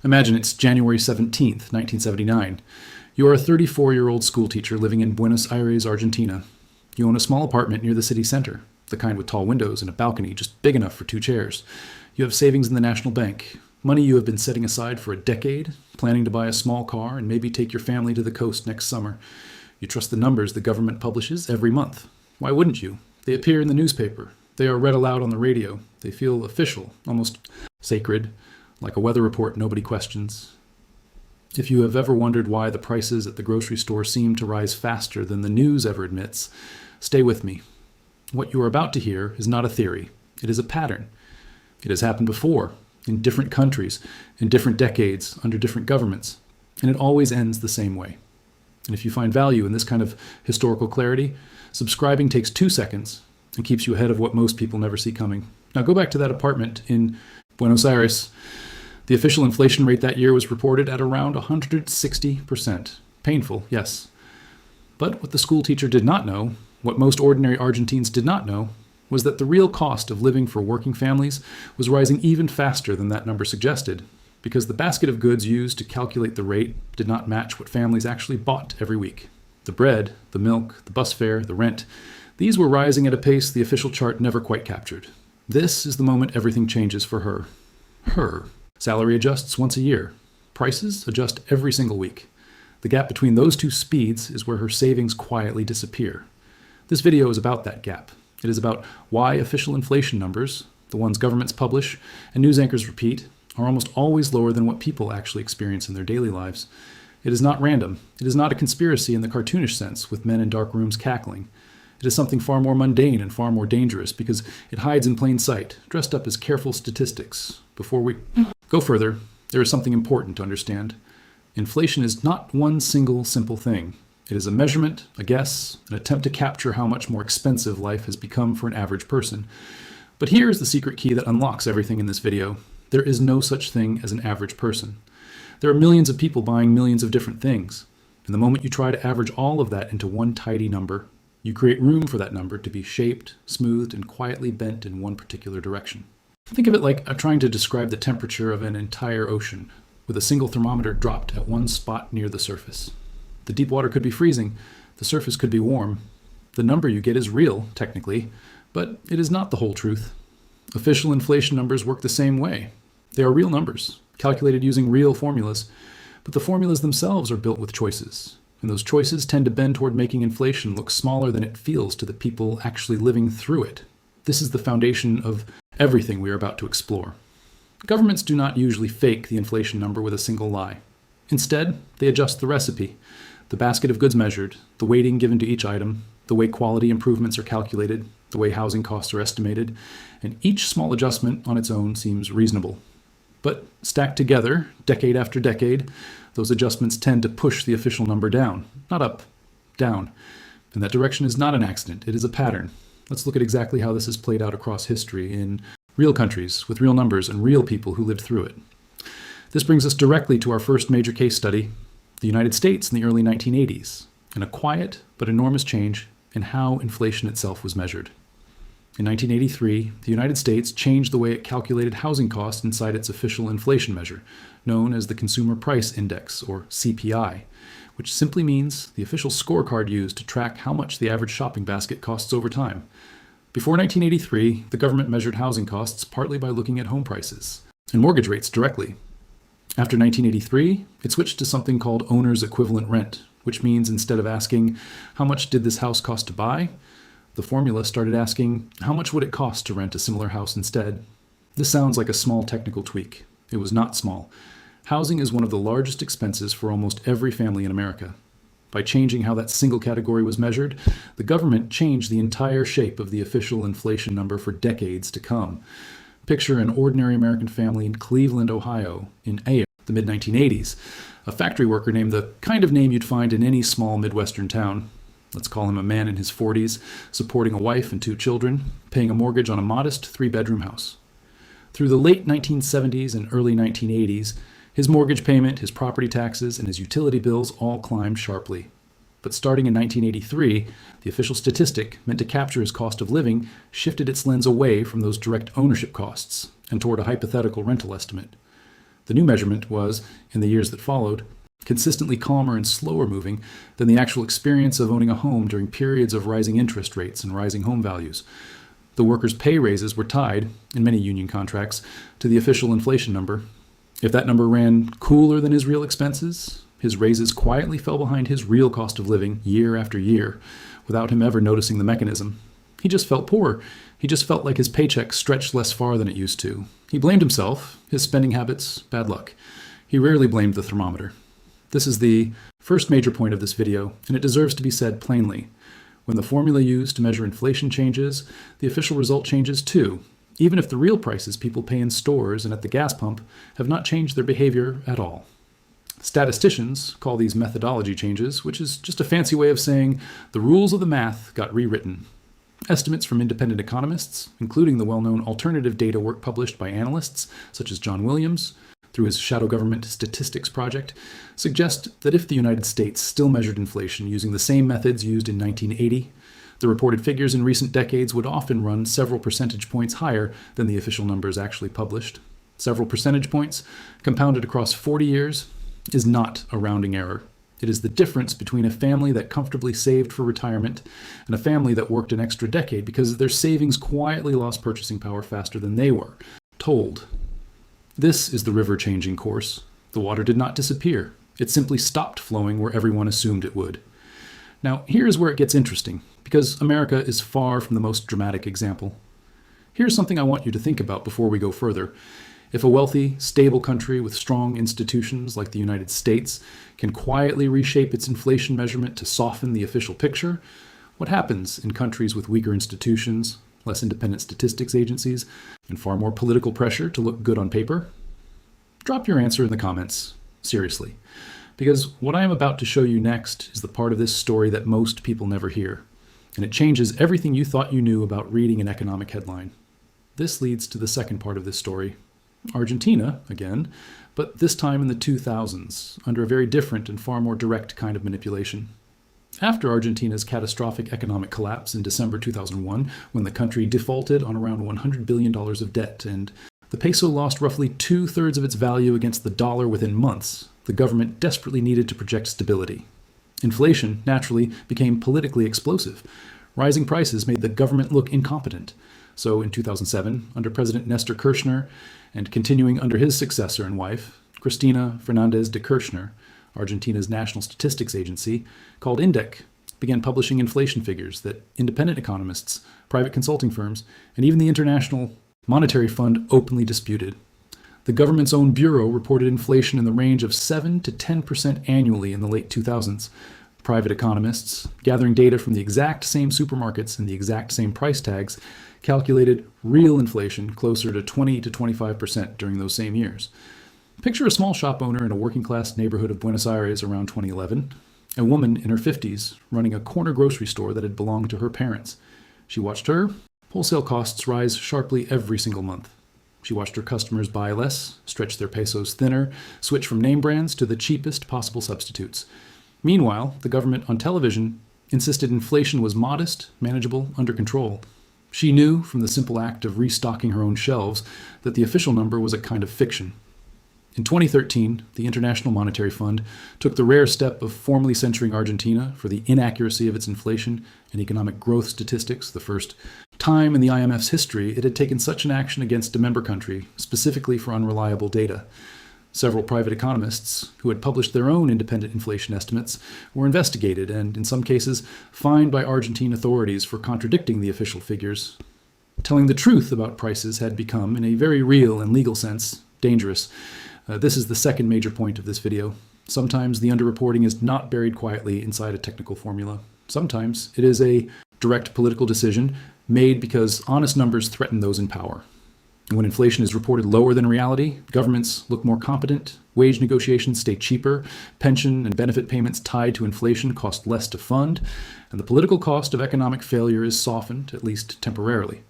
Imagine it's January 17th, 1979. You are a 34-year-old schoolteacher living in Buenos Aires, Argentina. You own a small apartment near the city center, the kind with tall windows and a balcony just big enough for 2 chairs. You have savings in the National Bank, money you have been setting aside for a decade, planning to buy a small car and maybe take your family to the coast next summer. You trust the numbers the government publishes every month. Why wouldn't you? They appear in the newspaper. They are read aloud on the radio. They feel official, almost sacred, like a weather report nobody questions. If you have ever wondered why the prices at the grocery store seem to rise faster than the news ever admits, stay with me. What you are about to hear is not a theory. It is a pattern. It has happened before, in different countries, in different decades, under different governments, and it always ends the same way. And if you find value in this kind of historical clarity, subscribing takes 2 seconds and keeps you ahead of what most people never see coming. Now go back to that apartment in Buenos Aires. The official inflation rate that year was reported at around 160%. Painful, yes. But what the school teacher did not know, what most ordinary Argentines did not know, was that the real cost of living for working families was rising even faster than that number suggested, because the basket of goods used to calculate the rate did not match what families actually bought every week. The bread, the milk, the bus fare, the rent, these were rising at a pace the official chart never quite captured. This is the moment everything changes for her. Her. Salary adjusts once a year. Prices adjust every single week. The gap between those 2 speeds is where her savings quietly disappear. This video is about that gap. It is about why official inflation numbers, the ones governments publish and news anchors repeat, are almost always lower than what people actually experience in their daily lives. It is not random. It is not a conspiracy in the cartoonish sense with men in dark rooms cackling. It is something far more mundane and far more dangerous because it hides in plain sight, dressed up as careful statistics. Before we go further, there is something important to understand. Inflation is not one single simple thing. It is a measurement, a guess, an attempt to capture how much more expensive life has become for an average person. But here is the secret key that unlocks everything in this video. There is no such thing as an average person. There are millions of people buying millions of different things. And the moment you try to average all of that into one tidy number, you create room for that number to be shaped, smoothed, and quietly bent in one particular direction. Think of it like trying to describe the temperature of an entire ocean, with a single thermometer dropped at one spot near the surface. The deep water could be freezing, the surface could be warm. The number you get is real, technically, but it is not the whole truth. Official inflation numbers work the same way. They are real numbers, calculated using real formulas, but the formulas themselves are built with choices. And those choices tend to bend toward making inflation look smaller than it feels to the people actually living through it. This is the foundation of everything we are about to explore. Governments do not usually fake the inflation number with a single lie. Instead, they adjust the recipe, the basket of goods measured, the weighting given to each item, the way quality improvements are calculated, the way housing costs are estimated, and each small adjustment on its own seems reasonable. But stacked together, decade after decade, those adjustments tend to push the official number down, not up, down. And that direction is not an accident, it is a pattern. Let's look at exactly how this has played out across history in real countries, with real numbers and real people who lived through it. This brings us directly to our first major case study, the United States in the early 1980s, and a quiet but enormous change in how inflation itself was measured. In 1983, the United States changed the way it calculated housing costs inside its official inflation measure, known as the Consumer Price Index, or CPI, which simply means the official scorecard used to track how much the average shopping basket costs over time. Before 1983, the government measured housing costs partly by looking at home prices and mortgage rates directly. After 1983, it switched to something called owner's equivalent rent, which means instead of asking, how much did this house cost to buy? The formula started asking, how much would it cost to rent a similar house instead? This sounds like a small technical tweak. It was not small. Housing is one of the largest expenses for almost every family in America. By changing how that single category was measured, the government changed the entire shape of the official inflation number for decades to come. Picture an ordinary American family in Cleveland, Ohio, in the mid-1980s, a factory worker named the kind of name you'd find in any small Midwestern town. Let's call him a man in his 40s, supporting a wife and 2 children, paying a mortgage on a modest 3-bedroom house. Through the late 1970s and early 1980s, his mortgage payment, his property taxes, and his utility bills all climbed sharply. But starting in 1983, the official statistic meant to capture his cost of living shifted its lens away from those direct ownership costs and toward a hypothetical rental estimate. The new measurement was, in the years that followed, consistently calmer and slower moving than the actual experience of owning a home during periods of rising interest rates and rising home values. The workers' pay raises were tied, in many union contracts, to the official inflation number. If that number ran cooler than his real expenses, his raises quietly fell behind his real cost of living year after year, without him ever noticing the mechanism. He just felt poor. He just felt like his paycheck stretched less far than it used to. He blamed himself, his spending habits, bad luck. He rarely blamed the thermometer. This is the first major point of this video, and it deserves to be said plainly. When the formula used to measure inflation changes, the official result changes too, even if the real prices people pay in stores and at the gas pump have not changed their behavior at all. Statisticians call these methodology changes, which is just a fancy way of saying the rules of the math got rewritten. Estimates from independent economists, including the well-known alternative data work published by analysts such as John Williams, through his shadow government statistics project, suggest that if the United States still measured inflation using the same methods used in 1980, the reported figures in recent decades would often run several percentage points higher than the official numbers actually published. Several percentage points, compounded across 40 years, is not a rounding error. It is the difference between a family that comfortably saved for retirement and a family that worked an extra decade because their savings quietly lost purchasing power faster than they were told. This is the river changing course. The water did not disappear. It simply stopped flowing where everyone assumed it would. Now, here's where it gets interesting, because America is far from the most dramatic example. Here's something I want you to think about before we go further. If a wealthy, stable country with strong institutions like the United States can quietly reshape its inflation measurement to soften the official picture, what happens in countries with weaker institutions, less independent statistics agencies, and far more political pressure to look good on paper? Drop your answer in the comments, seriously, because what I am about to show you next is the part of this story that most people never hear, and it changes everything you thought you knew about reading an economic headline. This leads to the second part of this story. Argentina, again, but this time in the 2000s, under a very different and far more direct kind of manipulation. After Argentina's catastrophic economic collapse in December 2001, when the country defaulted on around $100 billion of debt and the peso lost roughly 2/3 of its value against the dollar within months, the government desperately needed to project stability. Inflation, naturally, became politically explosive. Rising prices made the government look incompetent. So in 2007, under President Nestor Kirchner, and continuing under his successor and wife, Cristina Fernandez de Kirchner, Argentina's national statistics agency, called INDEC, began publishing inflation figures that independent economists, private consulting firms, and even the International Monetary Fund openly disputed. The government's own bureau reported inflation in the range of 7 to 10% annually in the late 2000s. Private economists, gathering data from the exact same supermarkets and the exact same price tags, calculated real inflation closer to 20 to 25% during those same years. Picture a small shop owner in a working-class neighborhood of Buenos Aires around 2011, a woman in her 50s running a corner grocery store that had belonged to her parents. She watched her wholesale costs rise sharply every single month. She watched her customers buy less, stretch their pesos thinner, switch from name brands to the cheapest possible substitutes. Meanwhile, the government on television insisted inflation was modest, manageable, under control. She knew from the simple act of restocking her own shelves that the official number was a kind of fiction. In 2013, the International Monetary Fund took the rare step of formally censuring Argentina for the inaccuracy of its inflation and economic growth statistics, the first time in the IMF's history it had taken such an action against a member country, specifically for unreliable data. Several private economists who had published their own independent inflation estimates were investigated and, in some cases, fined by Argentine authorities for contradicting the official figures. Telling the truth about prices had become, in a very real and legal sense, dangerous. This is the second major point of this video. Sometimes the underreporting is not buried quietly inside a technical formula. Sometimes it is a direct political decision made because honest numbers threaten those in power. And when inflation is reported lower than reality, governments look more competent, wage negotiations stay cheaper, pension and benefit payments tied to inflation cost less to fund, and the political cost of economic failure is softened, at least temporarily.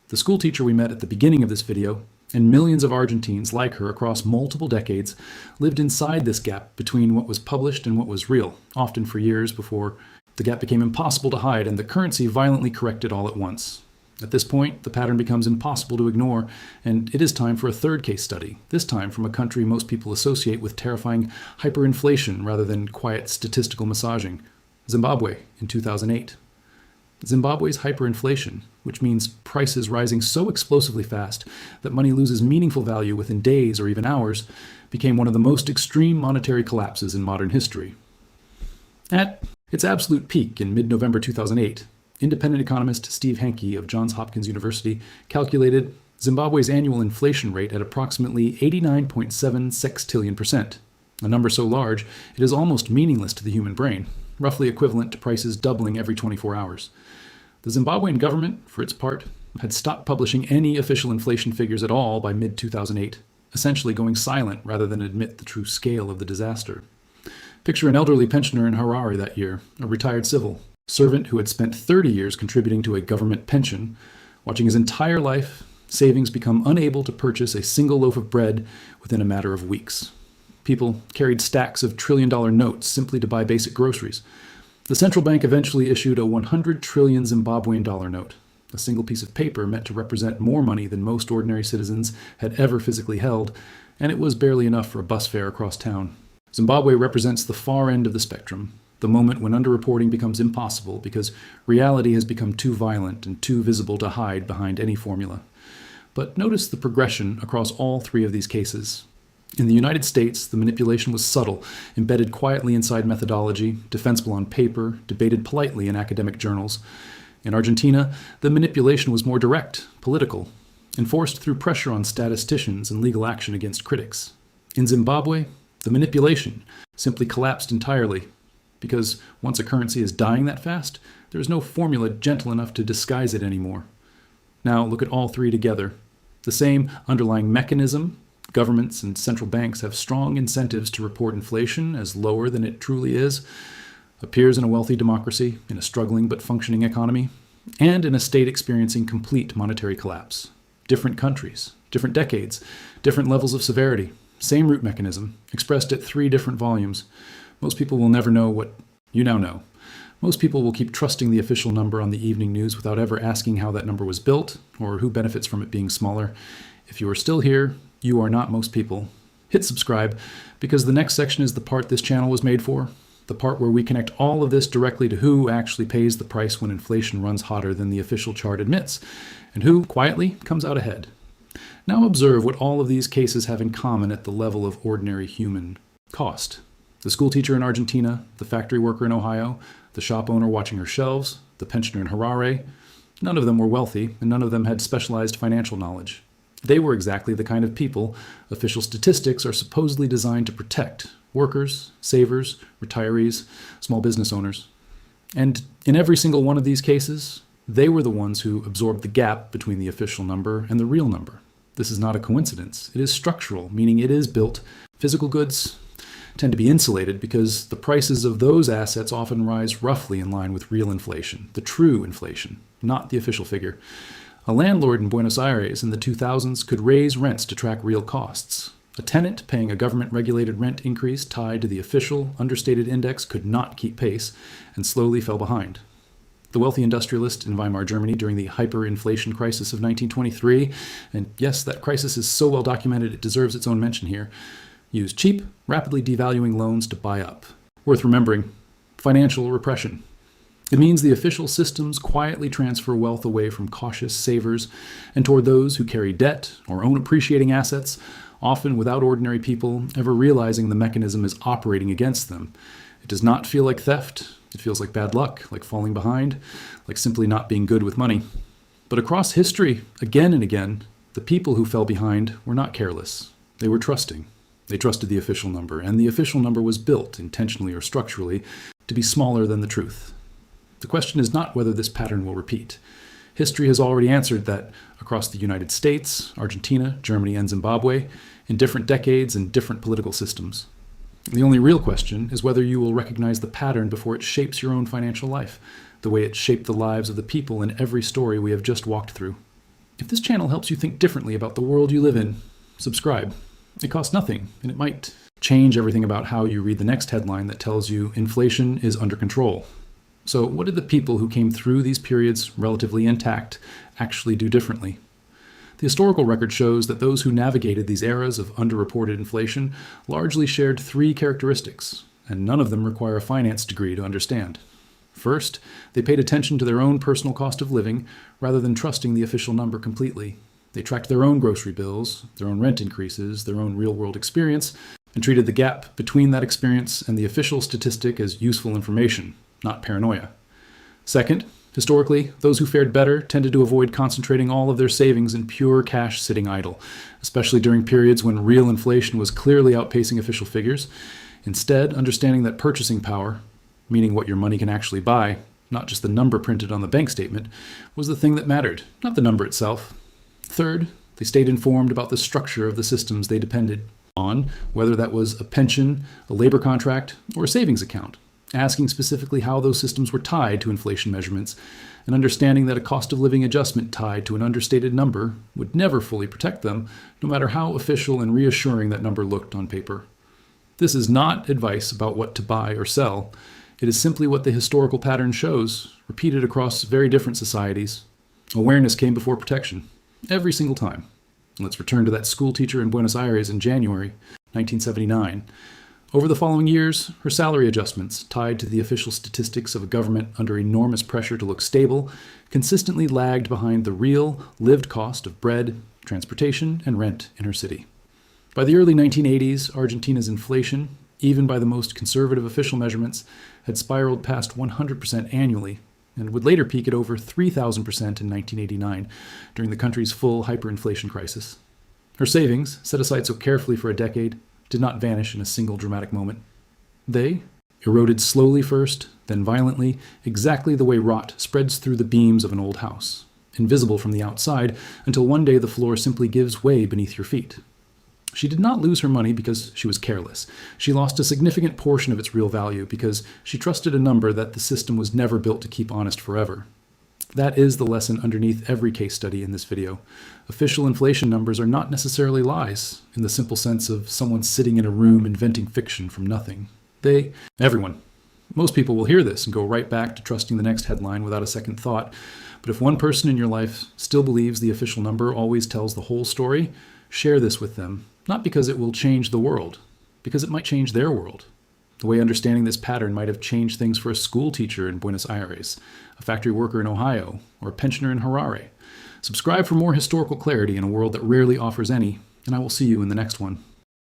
The school teacher we met at the beginning of this video, and millions of Argentines like her across multiple decades, lived inside this gap between what was published and what was real, often for years before the gap became impossible to hide and the currency violently corrected all at once. At this point, the pattern becomes impossible to ignore, and it is time for a third case study, this time from a country most people associate with terrifying hyperinflation rather than quiet statistical massaging, Zimbabwe in 2008. Zimbabwe's hyperinflation, which means prices rising so explosively fast that money loses meaningful value within days or even hours, became one of the most extreme monetary collapses in modern history. At its absolute peak in mid-November 2008, independent economist Steve Hanke of Johns Hopkins University calculated Zimbabwe's annual inflation rate at approximately 89.7 sextillion%, a number so large it is almost meaningless to the human brain, roughly equivalent to prices doubling every 24 hours. The Zimbabwean government, for its part, had stopped publishing any official inflation figures at all by mid-2008, essentially going silent rather than admit the true scale of the disaster. Picture an elderly pensioner in Harare that year, a retired civil servant who had spent 30 years contributing to a government pension, watching his entire life savings become unable to purchase a single loaf of bread within a matter of weeks. People carried stacks of trillion-dollar notes simply to buy basic groceries. The central bank eventually issued a 100 trillion Zimbabwean dollar note, a single piece of paper meant to represent more money than most ordinary citizens had ever physically held, and it was barely enough for a bus fare across town. Zimbabwe represents the far end of the spectrum, the moment when underreporting becomes impossible because reality has become too violent and too visible to hide behind any formula. But notice the progression across all three of these cases. In the United States, the manipulation was subtle, embedded quietly inside methodology, defensible on paper, debated politely in academic journals. In Argentina, the manipulation was more direct, political, enforced through pressure on statisticians and legal action against critics. In Zimbabwe, the manipulation simply collapsed entirely, because once a currency is dying that fast, there is no formula gentle enough to disguise it anymore. Now look at all three together. The same underlying mechanism. Governments and central banks have strong incentives to report inflation as lower than it truly is, appears in a wealthy democracy, in a struggling but functioning economy, and in a state experiencing complete monetary collapse. Different countries, different decades, different levels of severity, same root mechanism, expressed at three different volumes. Most people will never know what you now know. Most people will keep trusting the official number on the evening news without ever asking how that number was built or who benefits from it being smaller. If you are still here, you are not most people. Hit subscribe, because the next section is the part this channel was made for, the part where we connect all of this directly to who actually pays the price when inflation runs hotter than the official chart admits, and who, quietly, comes out ahead. Now observe what all of these cases have in common at the level of ordinary human cost. The schoolteacher in Argentina, the factory worker in Ohio, the shop owner watching her shelves, the pensioner in Harare, none of them were wealthy, and none of them had specialized financial knowledge. They were exactly the kind of people official statistics are supposedly designed to protect: workers, savers, retirees, small business owners. And in every single one of these cases, they were the ones who absorbed the gap between the official number and the real number. This is not a coincidence. It is structural, meaning it is built. Physical goods tend to be insulated because the prices of those assets often rise roughly in line with real inflation, the true inflation, not the official figure. A landlord in Buenos Aires in the 2000s could raise rents to track real costs. A tenant paying a government-regulated rent increase tied to the official, understated index could not keep pace and slowly fell behind. The wealthy industrialist in Weimar Germany during the hyperinflation crisis of 1923, and yes, that crisis is so well documented it deserves its own mention here, used cheap, rapidly devaluing loans to buy up. Worth remembering: financial repression. It means the official systems quietly transfer wealth away from cautious savers and toward those who carry debt or own appreciating assets, often without ordinary people ever realizing the mechanism is operating against them. It does not feel like theft. It feels like bad luck, like falling behind, like simply not being good with money. But across history, again and again, the people who fell behind were not careless. They were trusting. They trusted the official number, and the official number was built, intentionally or structurally, to be smaller than the truth. The question is not whether this pattern will repeat. History has already answered that across the United States, Argentina, Germany, and Zimbabwe, in different decades and different political systems. The only real question is whether you will recognize the pattern before it shapes your own financial life, the way it shaped the lives of the people in every story we have just walked through. If this channel helps you think differently about the world you live in, subscribe. It costs nothing, and it might change everything about how you read the next headline that tells you inflation is under control. So what did the people who came through these periods relatively intact actually do differently? The historical record shows that those who navigated these eras of underreported inflation largely shared three characteristics, and none of them require a finance degree to understand. First, they paid attention to their own personal cost of living rather than trusting the official number completely. They tracked their own grocery bills, their own rent increases, their own real-world experience, and treated the gap between that experience and the official statistic as useful information, not paranoia. Second, historically, those who fared better tended to avoid concentrating all of their savings in pure cash sitting idle, especially during periods when real inflation was clearly outpacing official figures. Instead, understanding that purchasing power, meaning what your money can actually buy, not just the number printed on the bank statement, was the thing that mattered, not the number itself. Third, they stayed informed about the structure of the systems they depended on, whether that was a pension, a labor contract, or a savings account, asking specifically how those systems were tied to inflation measurements, and understanding that a cost of living adjustment tied to an understated number would never fully protect them, no matter how official and reassuring that number looked on paper. This is not advice about what to buy or sell. It is simply what the historical pattern shows, repeated across very different societies. Awareness came before protection, every single time. Let's return to that school teacher in Buenos Aires in January 1979. Over the following years, her salary adjustments, tied to the official statistics of a government under enormous pressure to look stable, consistently lagged behind the real, lived cost of bread, transportation, and rent in her city. By the early 1980s, Argentina's inflation, even by the most conservative official measurements, had spiraled past 100% annually, and would later peak at over 3,000% in 1989 during the country's full hyperinflation crisis. Her savings, set aside so carefully for a decade, did not vanish in a single dramatic moment. They eroded slowly first, then violently, exactly the way rot spreads through the beams of an old house, invisible from the outside, until one day the floor simply gives way beneath your feet. She did not lose her money because she was careless. She lost a significant portion of its real value because she trusted a number that the system was never built to keep honest forever. That is the lesson underneath every case study in this video. Official inflation numbers are not necessarily lies, in the simple sense of someone sitting in a room inventing fiction from nothing. Most people will hear this and go right back to trusting the next headline without a second thought. But if one person in your life still believes the official number always tells the whole story, share this with them, not because it will change the world, because it might change their world. The way understanding this pattern might have changed things for a school teacher in Buenos Aires, a factory worker in Ohio, or a pensioner in Harare. Subscribe for more historical clarity in a world that rarely offers any, and I will see you in the next one.